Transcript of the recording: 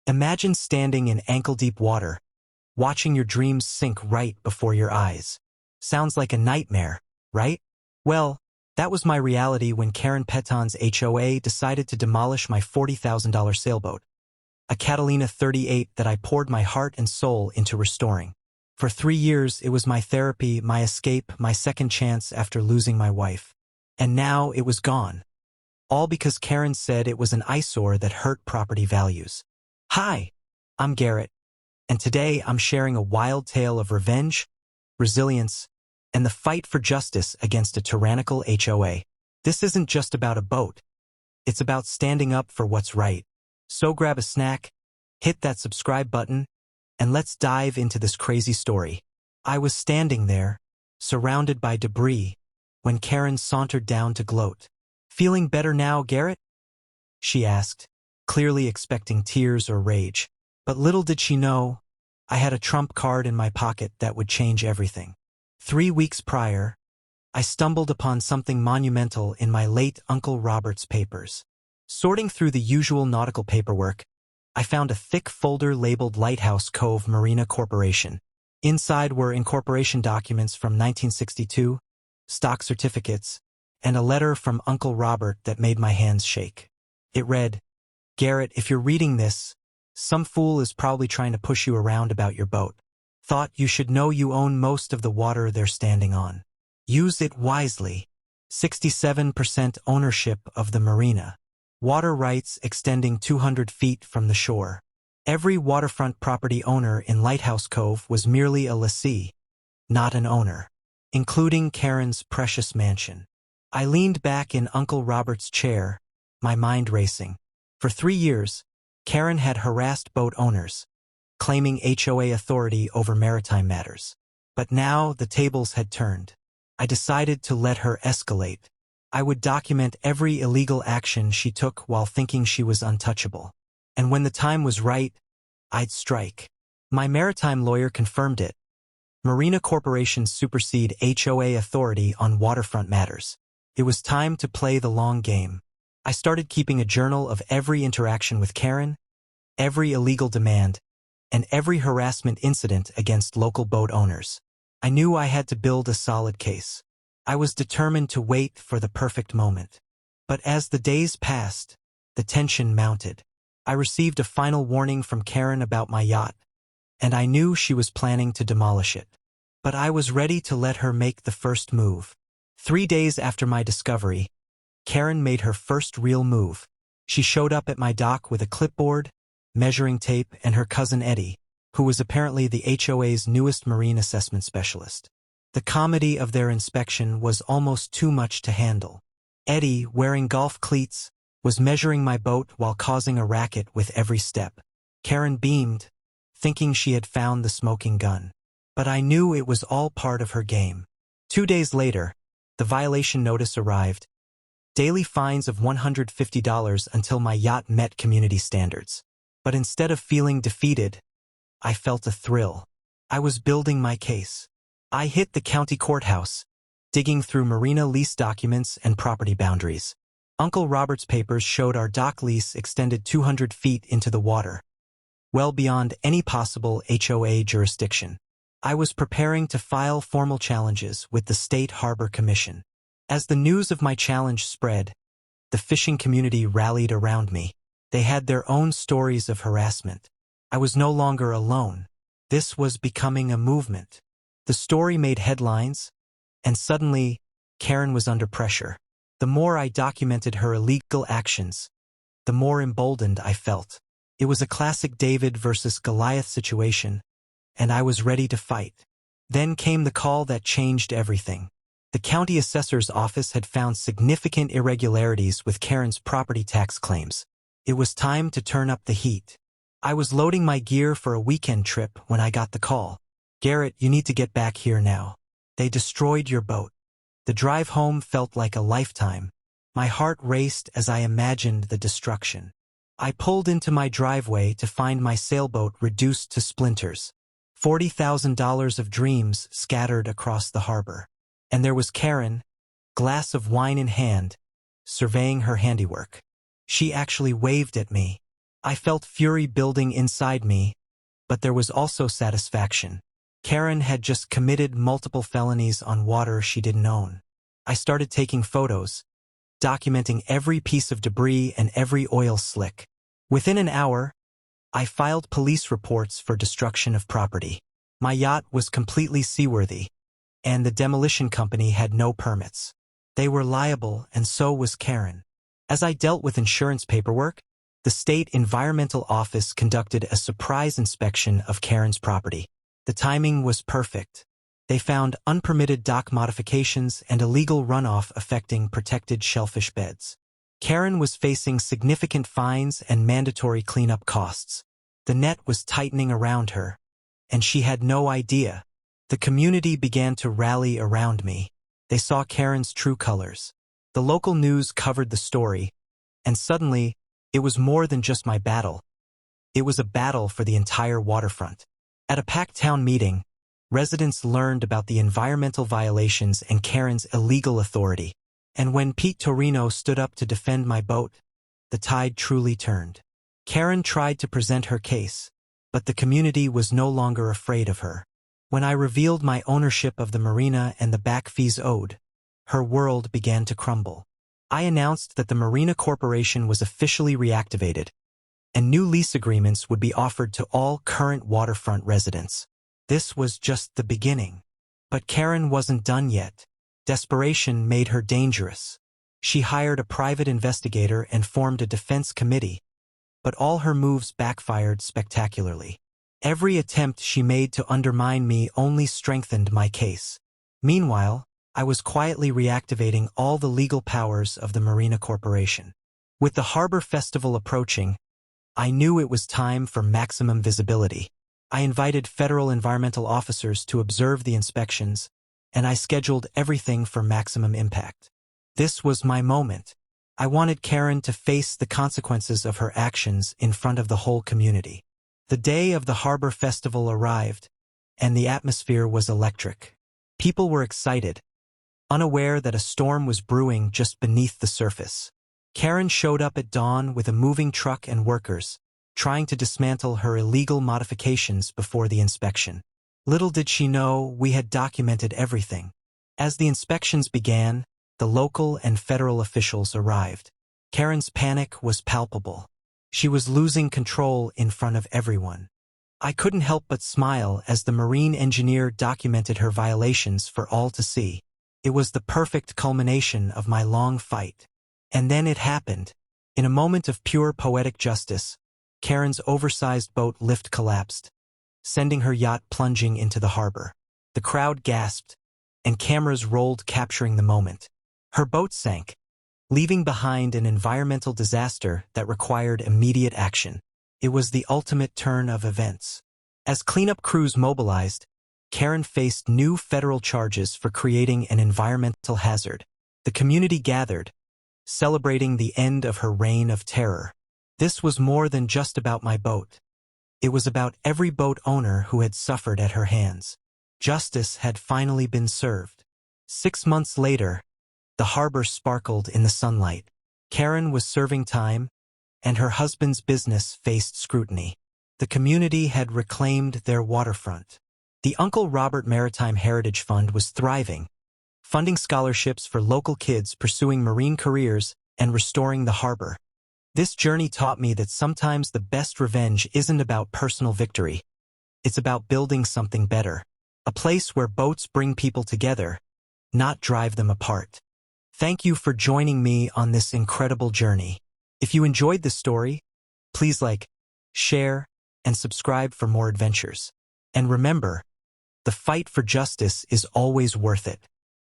Imagine standing in ankle-deep water, watching your dreams sink right before your eyes. Sounds like a nightmare, right? Well, that was my reality when Karen Peton's HOA decided to demolish my $40,000 sailboat, a Catalina 38 that I poured my heart and soul into restoring. For 3 years, it was my therapy, my escape, my second chance after losing my wife. And now it was gone. All because Karen said it was an eyesore that hurt property values. Hi, I'm Garrett, and today I'm sharing a wild tale of revenge, resilience, and the fight for justice against a tyrannical HOA. This isn't just about a boat. It's about standing up for what's right. So grab a snack, hit that subscribe button, and let's dive into this crazy story. I was standing there, surrounded by debris, when Karen sauntered down to gloat. "Feeling better now, Garrett?" she asked, clearly expecting tears or rage. But little did she know, I had a trump card in my pocket that would change everything. 3 weeks prior, I stumbled upon something monumental in my late Uncle Robert's papers. Sorting through the usual nautical paperwork, I found a thick folder labeled Lighthouse Cove Marina Corporation. Inside were incorporation documents from 1962, stock certificates, and a letter from Uncle Robert that made my hands shake. It read, "Garrett, if you're reading this, some fool is probably trying to push you around about your boat. Thought you should know you own most of the water they're standing on. Use it wisely. 67% ownership of the marina. Water rights extending 200 feet from the shore. Every waterfront property owner in Lighthouse Cove was merely a lessee, not an owner, including Karen's precious mansion." I leaned back in Uncle Robert's chair, my mind racing. For 3 years, Karen had harassed boat owners, claiming HOA authority over maritime matters. But now the tables had turned. I decided to let her escalate. I would document every illegal action she took while thinking she was untouchable. And when the time was right, I'd strike. My maritime lawyer confirmed it. Marina corporations supersede HOA authority on waterfront matters. It was time to play the long game. I started keeping a journal of every interaction with Karen, every illegal demand, and every harassment incident against local boat owners. I knew I had to build a solid case. I was determined to wait for the perfect moment. But as the days passed, the tension mounted. I received a final warning from Karen about my yacht, and I knew she was planning to demolish it. But I was ready to let her make the first move. 3 days after my discovery, Karen made her first real move. She showed up at my dock with a clipboard, measuring tape, and her cousin Eddie, who was apparently the HOA's newest marine assessment specialist. The comedy of their inspection was almost too much to handle. Eddie, wearing golf cleats, was measuring my boat while causing a racket with every step. Karen beamed, thinking she had found the smoking gun. But I knew it was all part of her game. 2 days later, the violation notice arrived. Daily fines of $150 until my yacht met community standards. But instead of feeling defeated, I felt a thrill. I was building my case. I hit the county courthouse, digging through marina lease documents and property boundaries. Uncle Robert's papers showed our dock lease extended 200 feet into the water, well beyond any possible HOA jurisdiction. I was preparing to file formal challenges with the State Harbor Commission. As the news of my challenge spread, the fishing community rallied around me. They had their own stories of harassment. I was no longer alone. This was becoming a movement. The story made headlines, and suddenly, Karen was under pressure. The more I documented her illegal actions, the more emboldened I felt. It was a classic David versus Goliath situation, and I was ready to fight. Then came the call that changed everything. The county assessor's office had found significant irregularities with Karen's property tax claims. It was time to turn up the heat. I was loading my gear for a weekend trip when I got the call. "Garrett, you need to get back here now. They destroyed your boat." The drive home felt like a lifetime. My heart raced as I imagined the destruction. I pulled into my driveway to find my sailboat reduced to splinters. $40,000 of dreams scattered across the harbor. And there was Karen, glass of wine in hand, surveying her handiwork. She actually waved at me. I felt fury building inside me, but there was also satisfaction. Karen had just committed multiple felonies on water she didn't own. I started taking photos, documenting every piece of debris and every oil slick. Within an hour, I filed police reports for destruction of property. My yacht was completely seaworthy, and the demolition company had no permits. They were liable, and so was Karen. As I dealt with insurance paperwork, the state environmental office conducted a surprise inspection of Karen's property. The timing was perfect. They found unpermitted dock modifications and illegal runoff affecting protected shellfish beds. Karen was facing significant fines and mandatory cleanup costs. The net was tightening around her, and she had no idea. The community began to rally around me. They saw Karen's true colors. The local news covered the story, and suddenly, it was more than just my battle. It was a battle for the entire waterfront. At a packed town meeting, residents learned about the environmental violations and Karen's illegal authority. And when Pete Torino stood up to defend my boat, the tide truly turned. Karen tried to present her case, but the community was no longer afraid of her. When I revealed my ownership of the Marina and the back fees owed, her world began to crumble. I announced that the Marina Corporation was officially reactivated, and new lease agreements would be offered to all current waterfront residents. This was just the beginning. But Karen wasn't done yet. Desperation made her dangerous. She hired a private investigator and formed a defense committee, but all her moves backfired spectacularly. Every attempt she made to undermine me only strengthened my case. Meanwhile, I was quietly reactivating all the legal powers of the Marina Corporation. With the Harbor Festival approaching, I knew it was time for maximum visibility. I invited federal environmental officers to observe the inspections, and I scheduled everything for maximum impact. This was my moment. I wanted Karen to face the consequences of her actions in front of the whole community. The day of the Harbor Festival arrived, and the atmosphere was electric. People were excited, unaware that a storm was brewing just beneath the surface. Karen showed up at dawn with a moving truck and workers, trying to dismantle her illegal modifications before the inspection. Little did she know we had documented everything. As the inspections began, the local and federal officials arrived. Karen's panic was palpable. She was losing control in front of everyone. I couldn't help but smile as the marine engineer documented her violations for all to see. It was the perfect culmination of my long fight. And then it happened. In a moment of pure poetic justice, Karen's oversized boat lift collapsed, sending her yacht plunging into the harbor. The crowd gasped, and cameras rolled capturing the moment. Her boat sank, leaving behind an environmental disaster that required immediate action. It was the ultimate turn of events. As cleanup crews mobilized, Karen faced new federal charges for creating an environmental hazard. The community gathered, celebrating the end of her reign of terror. This was more than just about my boat. It was about every boat owner who had suffered at her hands. Justice had finally been served. 6 months later, the harbor sparkled in the sunlight. Karen was serving time, and her husband's business faced scrutiny. The community had reclaimed their waterfront. The Uncle Robert Maritime Heritage Fund was thriving, funding scholarships for local kids pursuing marine careers and restoring the harbor. This journey taught me that sometimes the best revenge isn't about personal victory. It's about building something better. A place where boats bring people together, not drive them apart. Thank you for joining me on this incredible journey. If you enjoyed this story, please like, share, and subscribe for more adventures. And remember, the fight for justice is always worth it.